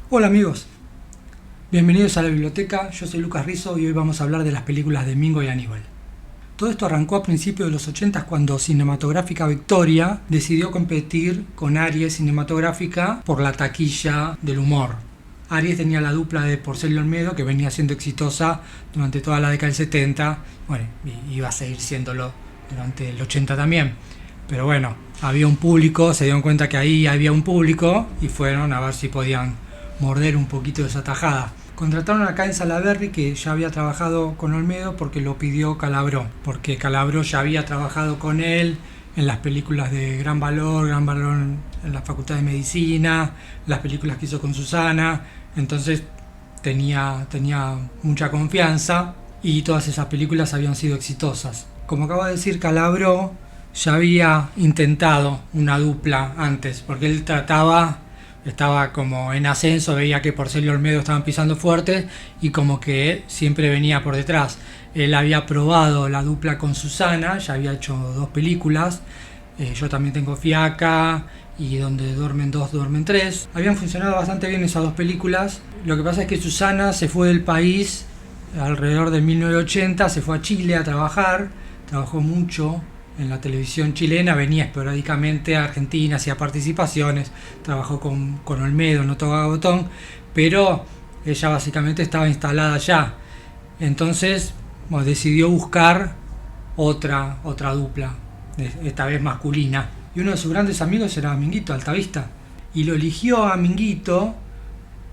Hola amigos, bienvenidos a la biblioteca, yo soy Lucas Rizzo y hoy vamos a hablar de las películas de Mingo y Aníbal. Todo esto arrancó a principios de los 80 cuando Cinematográfica Victoria decidió competir con Aries Cinematográfica por la taquilla del humor. Aries tenía la dupla de Porcel y Olmedo que venía siendo exitosa durante toda la década del 70, bueno, y iba a seguir siéndolo durante el 80 también. Pero bueno, había un público, se dieron cuenta que ahí había un público y fueron a ver si podían morder un poquito de esa tajada. Contrataron a Caen Salaberry, que ya había trabajado con Olmedo porque lo pidió Calabró, porque Calabró ya había trabajado con él en las películas de Gran Valor en la Facultad de Medicina, las películas que hizo con Susana, entonces tenía mucha confianza y todas esas películas habían sido exitosas. Como acaba de decir, Calabró ya había intentado una dupla antes, porque él estaba como en ascenso, veía que Porcel y Olmedo estaban pisando fuerte y como que siempre venía por detrás. Él había probado la dupla con Susana, ya había hecho 2 películas, Yo también tengo fiaca y Donde duermen 2 duermen 3. Habían funcionado bastante bien esas 2 películas. Lo que pasa es que Susana se fue del país alrededor de 1980, se fue a Chile a trabajar, trabajó mucho en la televisión chilena, venía esporádicamente a Argentina, hacía participaciones, trabajó con Olmedo, no tocaba botón, pero ella básicamente estaba instalada allá. Entonces decidió buscar otra dupla, esta vez masculina. Y uno de sus grandes amigos era Minguito Altavista. Y lo eligió a Minguito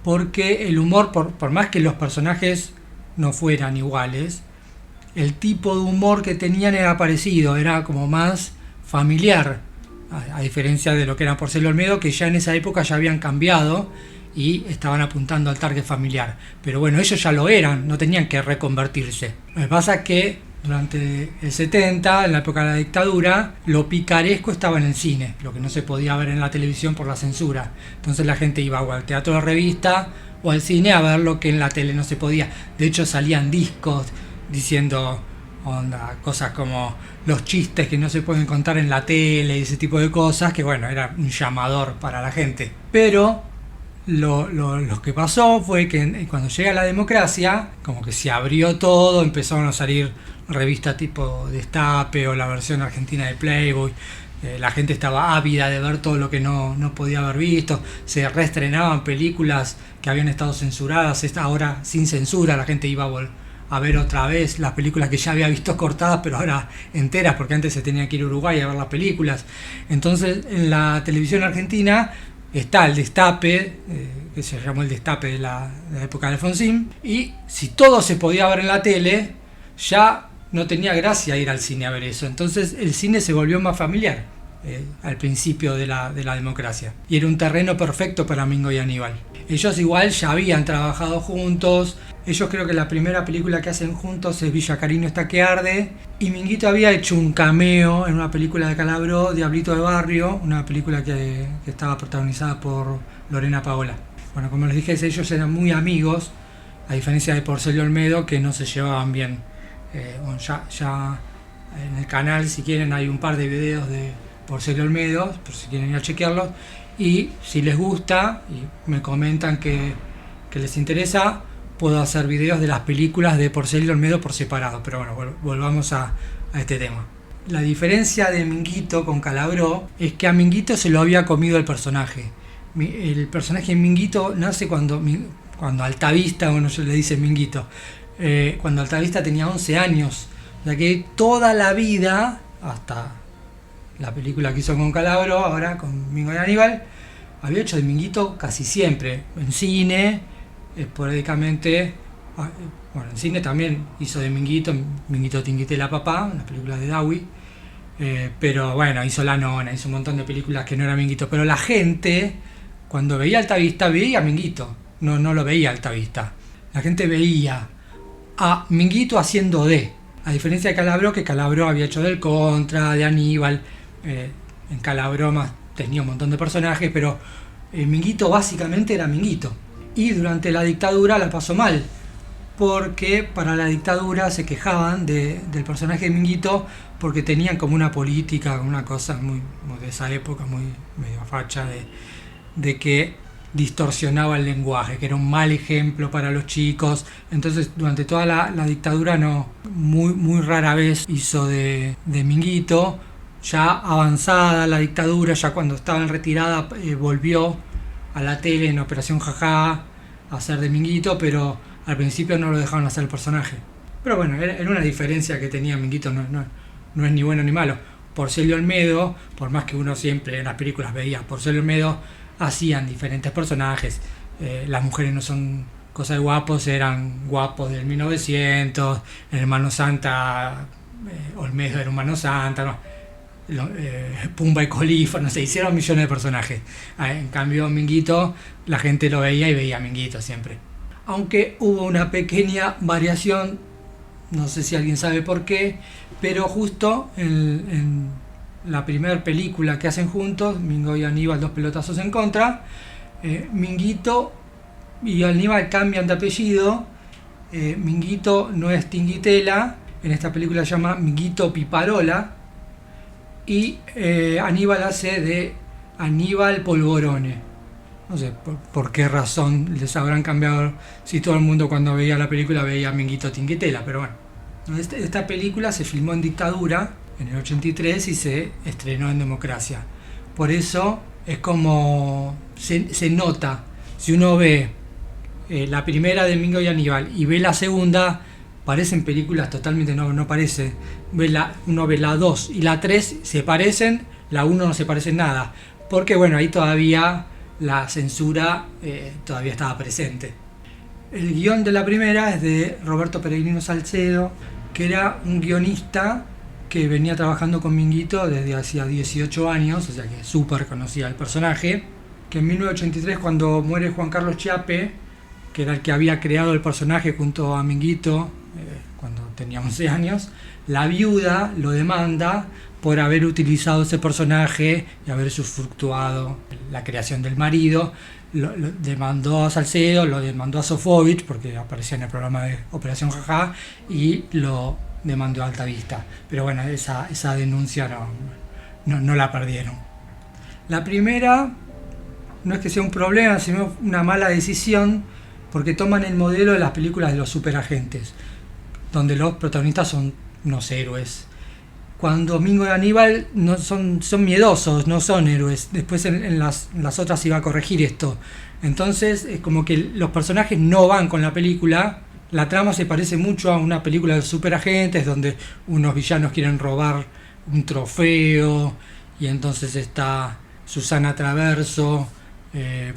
porque el humor, por más que los personajes no fueran iguales, el tipo de humor que tenían era parecido, era como más familiar, a diferencia de lo que era Porcel y Olmedo, que ya en esa época ya habían cambiado y estaban apuntando al target familiar. Pero bueno, ellos ya lo eran, no tenían que reconvertirse. Lo que pasa es que durante el 70, en la época de la dictadura, lo picaresco estaba en el cine, lo que no se podía ver en la televisión por la censura. Entonces la gente iba o al teatro de revista o al cine a ver lo que en la tele no se podía. De hecho salían discos diciendo cosas como los chistes que no se pueden contar en la tele y ese tipo de cosas, que bueno, era un llamador para la gente. Pero lo que pasó fue que cuando llega la democracia, como que se abrió todo, empezaron a salir revistas tipo Destape o la versión argentina de Playboy. La gente estaba ávida de ver todo lo que no podía haber visto. Se reestrenaban películas que habían estado censuradas, ahora sin censura, la gente iba a ver otra vez las películas que ya había visto cortadas, pero ahora enteras, porque antes se tenía que ir a Uruguay a ver las películas. Entonces en la televisión argentina está el Destape, que se llamó el Destape de la época de Alfonsín, y si todo se podía ver en la tele, ya no tenía gracia ir al cine a ver eso. Entonces el cine se volvió más familiar al principio de la democracia, y era un terreno perfecto para Mingo y Aníbal. Ellos igual ya habían trabajado juntos. Ellos creo que la primera película que hacen juntos es Villa Cariño está que arde, y Minguito había hecho un cameo en una película de Calabró, Diablito de Barrio, una película que estaba protagonizada por Lorena Paola. Bueno, como les dije, ellos eran muy amigos, a diferencia de Porcel y Olmedo, que no se llevaban bien. Bueno, ya en el canal, si quieren, hay un par de videos de Porcel y Olmedo, por si quieren ir a chequearlos, y si les gusta y me comentan que les interesa, puedo hacer videos de las películas de Porcel y Olmedo por separado. Pero bueno, volvamos a este tema. La diferencia de Minguito con Calabró es que a Minguito se lo había comido el personaje. El personaje de Minguito nace cuando Altavista, bueno, se le dice Minguito, cuando Altavista tenía 11 años. O sea que toda la vida, hasta la película que hizo con Calabró, ahora con Mingo y Aníbal, había hecho de Minguito casi siempre, en cine, esporádicamente. Bueno, en cine también hizo de Minguito Tinguite la Papá, una película de Dawi, pero bueno, hizo La Nona, hizo un montón de películas que no era Minguito, pero la gente cuando veía Altavista veía a Minguito, no lo veía Altavista. La gente veía a Minguito haciendo a diferencia de Calabró, que Calabró había hecho del Contra, de Aníbal. En Calabró más tenía un montón de personajes, pero Minguito básicamente era Minguito. Y durante la dictadura la pasó mal, porque para la dictadura se quejaban del personaje de Minguito porque tenían como una política, una cosa muy de esa época, muy medio facha, de que distorsionaba el lenguaje, que era un mal ejemplo para los chicos. Entonces durante toda la dictadura muy rara vez hizo de Minguito. Ya avanzada la dictadura, ya cuando estaba en retirada, volvió a la tele en Operación Jajá a hacer de Minguito, pero al principio no lo dejaron hacer el personaje. Pero bueno, era una diferencia que tenía Minguito, no es ni bueno ni malo. Porcelio Olmedo, por más que uno siempre en las películas veía Porcelio Olmedo, hacían diferentes personajes. Las mujeres no son cosa de guapos, eran guapos del 1900, el hermano Santa, Olmedo era hermano Santa, ¿no? Pumba y Colifa, no sé, hicieron millones de personajes. En cambio Minguito, la gente lo veía y veía a Minguito siempre. Aunque hubo una pequeña variación, no sé si alguien sabe por qué, pero justo en la primera película que hacen juntos, Mingo y Aníbal, dos pelotazos en contra, Minguito y Aníbal cambian de apellido. Minguito no es Tinguitela, en esta película se llama Minguito Piparola, y Aníbal hace de Aníbal Polvorone. No sé por qué razón les habrán cambiado, si todo el mundo cuando veía la película veía a Minguito Tinguitela, pero bueno. Esta película se filmó en dictadura en el 83 y se estrenó en democracia. Por eso es como se nota, si uno ve la primera de Mingo y Aníbal y ve la segunda, parecen películas totalmente, no parece. Uno ve la 2 y la 3 se parecen, la 1 no se parece en nada, porque bueno, ahí todavía la censura todavía estaba presente. El guión de la primera es de Roberto Peregrino Salcedo, que era un guionista que venía trabajando con Minguito desde hacía 18 años, o sea que súper conocía el personaje, que en 1983, cuando muere Juan Carlos Chiappe, que era el que había creado el personaje junto a Minguito, cuando tenía 11 años, la viuda lo demanda por haber utilizado ese personaje y haber usufructuado la creación del marido. Lo demandó a Salcedo, lo demandó a Sofovich, porque aparecía en el programa de Operación Jajá, y lo demandó a Alta Vista. Pero bueno, esa denuncia no la perdieron. La primera no es que sea un problema, sino una mala decisión, porque toman el modelo de las películas de los superagentes, donde los protagonistas son unos héroes. Cuando Mingo y Aníbal no son miedosos, no son héroes. Después en las otras se iba a corregir esto. Entonces es como que los personajes no van con la película. La trama se parece mucho a una película de superagentes, donde unos villanos quieren robar un trofeo, y entonces está Susana Traverso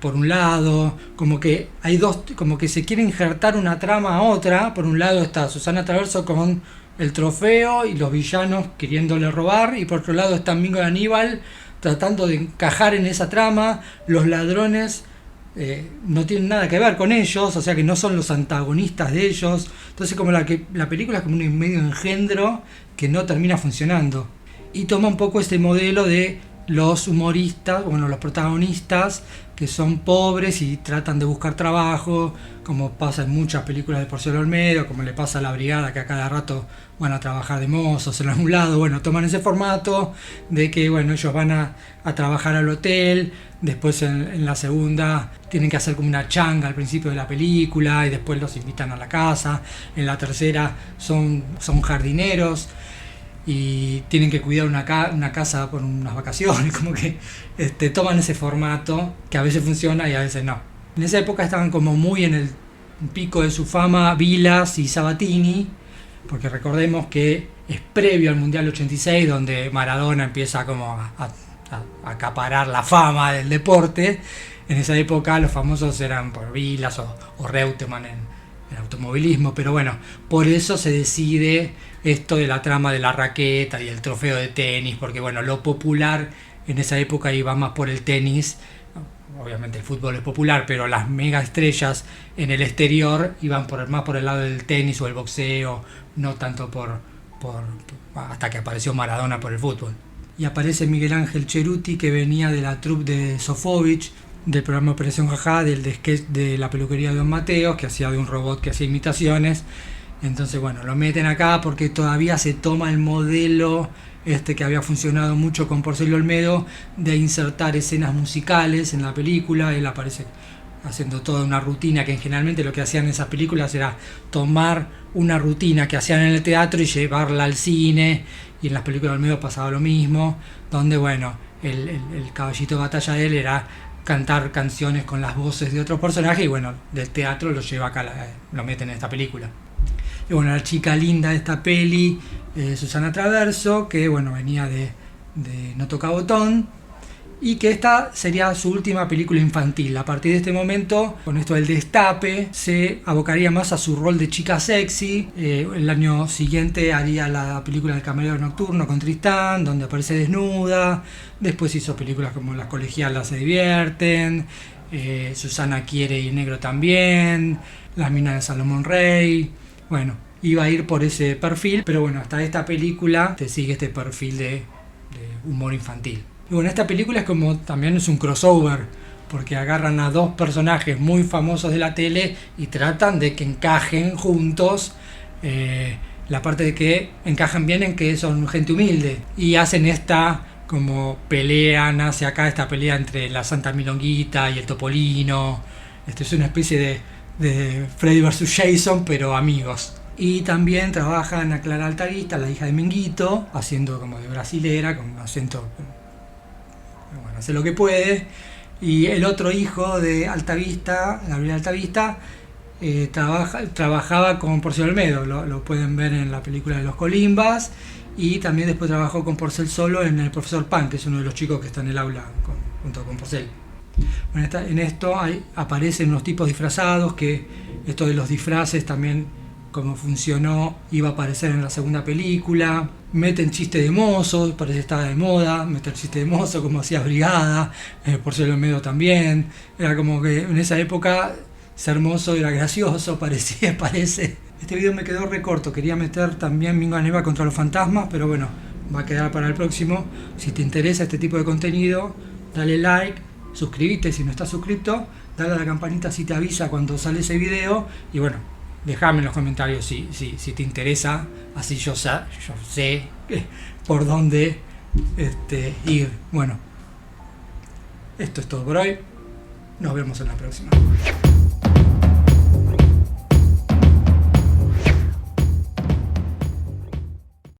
por un lado, como que hay dos, como que se quiere injertar una trama a otra. Por un lado está Susana Traverso con el trofeo y los villanos queriéndole robar, y por otro lado está Mingo y Aníbal tratando de encajar en esa trama. Los ladrones no tienen nada que ver con ellos, o sea que no son los antagonistas de ellos. Entonces como la película es como un medio engendro que no termina funcionando, y toma un poco este modelo de los humoristas, bueno, los protagonistas que son pobres y tratan de buscar trabajo, como pasa en muchas películas de Porcelio Olmedo, como le pasa a La Brigada, que a cada rato van a trabajar de mozos en algún lado. Bueno, toman ese formato de que bueno, ellos van a trabajar al hotel, después en la segunda tienen que hacer como una changa al principio de la película y después los invitan a la casa. En la tercera son jardineros y tienen que cuidar una casa por unas vacaciones, como que toman ese formato que a veces funciona y a veces no. En esa época estaban como muy en el pico de su fama Vilas y Sabatini, porque recordemos que es previo al Mundial 86, donde Maradona empieza como a acaparar la fama del deporte. En esa época los famosos eran por Vilas o Reutemann en automovilismo, pero bueno, por eso se decide esto de la trama de la raqueta y el trofeo de tenis, porque bueno, lo popular en esa época iba más por el tenis. Obviamente el fútbol es popular, pero las mega estrellas en el exterior iban más por el lado del tenis o el boxeo, no tanto por hasta que apareció Maradona por el fútbol. Y aparece Miguel Ángel Cheruti, que venía de la troupe de Sofovich, del programa Operación Jajá, del sketch de la peluquería de Don Mateo, que hacía de un robot que hacía imitaciones. Entonces bueno, lo meten acá porque todavía se toma el modelo que había funcionado mucho con Porcel Olmedo, de insertar escenas musicales en la película. Él aparece haciendo toda una rutina, que generalmente lo que hacían en esas películas era tomar una rutina que hacían en el teatro y llevarla al cine, y en las películas de Olmedo pasaba lo mismo, donde bueno, el caballito de batalla de él era cantar canciones con las voces de otros personajes, y bueno, del teatro lo lleva acá, lo meten en esta película. Y bueno, la chica linda de esta peli, Susana Traverso, que bueno, venía de No Toca Botón, y que esta sería su última película infantil. A partir de este momento, con esto del destape, se abocaría más a su rol de chica sexy. El año siguiente haría la película El Camarero Nocturno con Tristán, donde aparece desnuda. Después hizo películas como Las Colegialas se divierten, Susana quiere y Negro también, Las minas de Salomón Rey. Bueno, iba a ir por ese perfil, pero bueno, hasta esta película te sigue este perfil de humor infantil. Y bueno, esta película es como, también es un crossover, porque agarran a dos personajes muy famosos de la tele y tratan de que encajen juntos, la parte de que encajan bien en que son gente humilde, y hacen esta como pelea, nace acá esta pelea entre la Santa Milonguita y el Topolino. Es una especie de Freddy vs. Jason, pero amigos. Y también trabajan a Clara Altavista, la hija de Minguito, haciendo como de brasilera, con acento, bueno, hace lo que puede. Y el otro hijo de Altavista, Gabriel Altavista, trabajaba con Porcel Olmedo, lo pueden ver en la película de Los Colimbas, y también después trabajó con Porcel solo en El Profesor Pan, que es uno de los chicos que está en el aula junto con Porcel. Bueno, en esto aparecen unos tipos disfrazados, que esto de los disfraces también, como funcionó, iba a aparecer en la segunda película. Meten chiste de mozo, parece que estaba de moda meter chiste de mozo, como hacía Brigada, Porcel Olmedo también. Era como que en esa época ser mozo era gracioso, parece. Este video me quedó recorto, quería meter también Mingo Aníbal contra los fantasmas, pero bueno, va a quedar para el próximo. Si te interesa este tipo de contenido, dale like, suscríbete si no estás suscrito, dale a la campanita si te avisa cuando sale ese video, y bueno, dejame en los comentarios si te interesa, así yo sé por dónde ir. Bueno, esto es todo por hoy, nos vemos en la próxima.